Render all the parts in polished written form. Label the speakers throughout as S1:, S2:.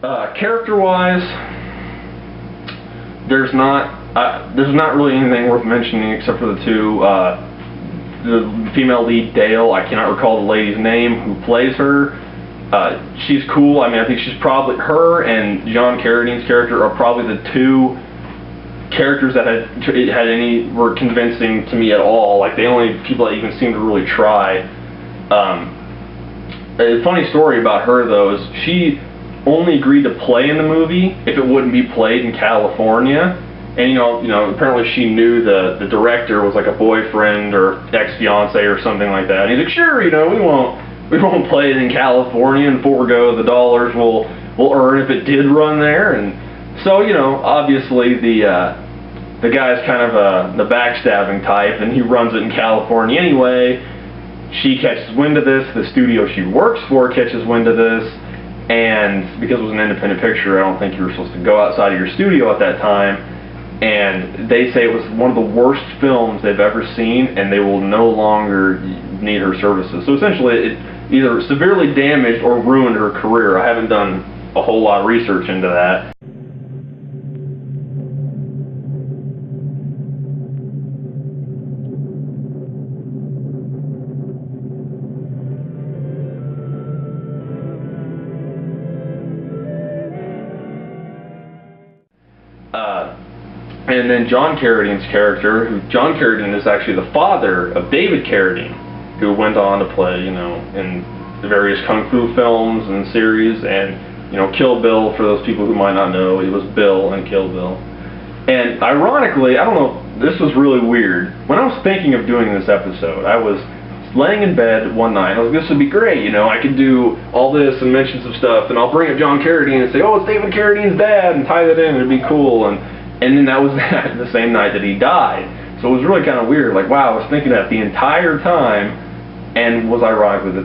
S1: Character-wise, there's not really anything worth mentioning except for the two. The female lead, Dale, I cannot recall the lady's name who plays her. She's cool. I mean, I think she's probably, her and John Carradine's character are probably the two characters that were convincing to me at all. Like, the only people that even seemed to really try. A funny story about her, though, is she only agreed to play in the movie if it wouldn't be played in California. And apparently she knew the director was like a boyfriend or ex-fiance or something like that. And he's like, sure, we won't play it in California, and forego the dollars we'll earn if it did run there. And so, obviously the guy's kind of the backstabbing type, and he runs it in California anyway. She catches wind of this. The studio she works for catches wind of this. And because it was an independent picture, I don't think you were supposed to go outside of your studio at that time. And they say it was one of the worst films they've ever seen, and they will no longer need her services. So essentially, it either severely damaged or ruined her career. I haven't done a whole lot of research into that. And then John Carradine's character, John Carradine is actually the father of David Carradine, who went on to play, in the various kung fu films and series, and, Kill Bill, for those people who might not know, he was Bill in Kill Bill. And ironically, I don't know, this was really weird. When I was thinking of doing this episode, I was laying in bed one night, and I was like, this would be great, I could do all this and mention some stuff, and I'll bring up John Carradine and say, oh, it's David Carradine's dad, and tie that in, it'd be cool. And then that was the same night that he died. So it was really kind of weird. Like, wow, I was thinking that the entire time, and was ironically the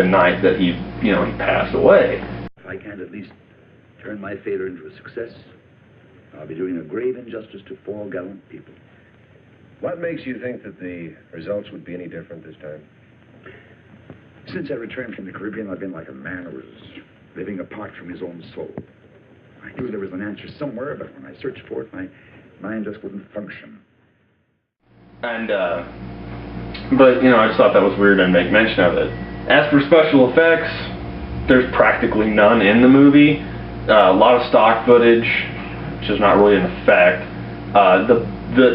S1: night that he passed away.
S2: If I can't at least turn my failure into a success, I'll be doing a grave injustice to 4 gallant people.
S3: What makes you think that the results would be any different this time?
S2: Since I returned from the Caribbean, I've been like a man who was living apart from his own soul. I knew there was an answer somewhere, but when I searched for it, my mind just wouldn't function.
S1: And, but, I just thought that was weird and make mention of it. As for special effects, there's practically none in the movie. A lot of stock footage, which is not really an effect.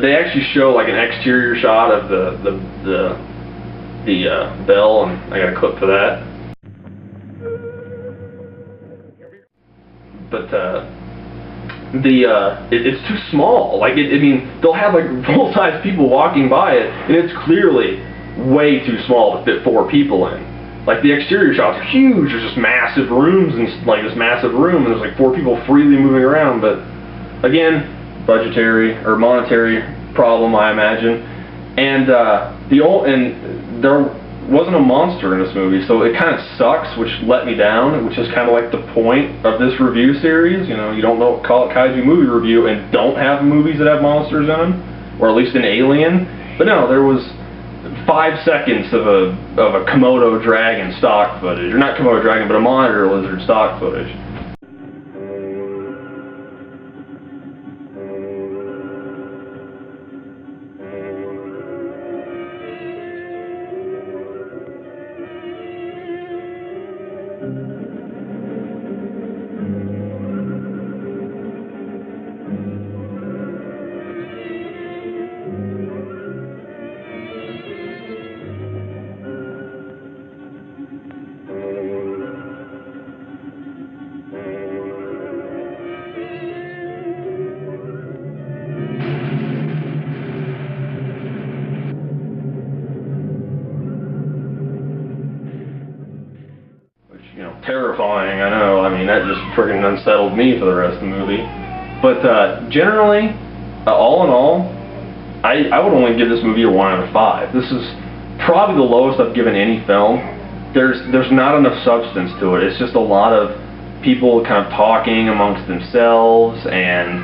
S1: They actually show like an exterior shot of the bell, and I got a clip for that. But it's too small. Like they'll have like full-size people walking by it, and it's clearly way too small to fit 4 people in. Like, the exterior shots are huge. There's just massive rooms, and like this massive room, and there's like 4 people freely moving around. But again, budgetary or monetary problem, I imagine. And there wasn't a monster in this movie, so it kind of sucks, which let me down, which is kind of like the point of this review series. You don't call it Kaiju Movie Review and don't have movies that have monsters in them, or at least an alien. But no, there was 5 seconds of a Komodo dragon stock footage, or not Komodo dragon, but a monitor lizard stock footage. Terrifying, I know. I mean, that just freaking unsettled me for the rest of the movie. But generally, all in all, I would only give this movie a 1 out of 5. This is probably the lowest I've given any film. There's not enough substance to it. It's just a lot of people kind of talking amongst themselves, and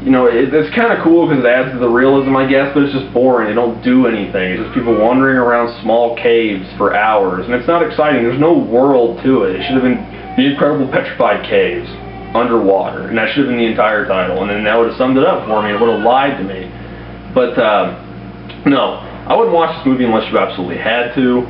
S1: you know, it's kind of cool because it adds to the realism, I guess, but it's just boring. They don't do anything. It's just people wandering around small caves for hours, and it's not exciting. There's no world to it. It should have been The Incredible Petrified Caves, underwater, and that should have been the entire title, and then that would have summed it up for me. It would have lied to me. But, no, I wouldn't watch this movie unless you absolutely had to.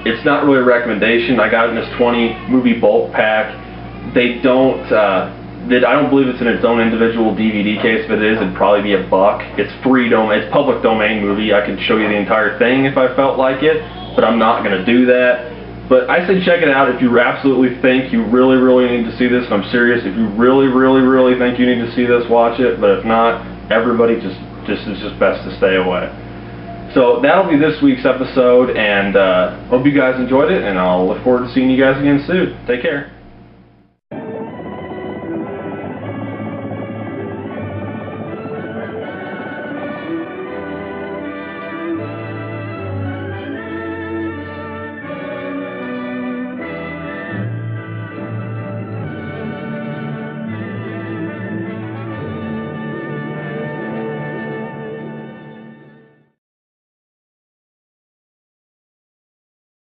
S1: It's not really a recommendation. I got it in this 20 movie bulk pack. They don't, I don't believe it's in its own individual DVD case. If it is, it'd probably be $1. It's free domain. It's public domain movie. I could show you the entire thing if I felt like it, but I'm not going to do that. But I say check it out if you absolutely think you really need to see this. And I'm serious. If you really think you need to see this, watch it. But if not, everybody it's just best to stay away. So that'll be this week's episode, and hope you guys enjoyed it, and I'll look forward to seeing you guys again soon. Take care.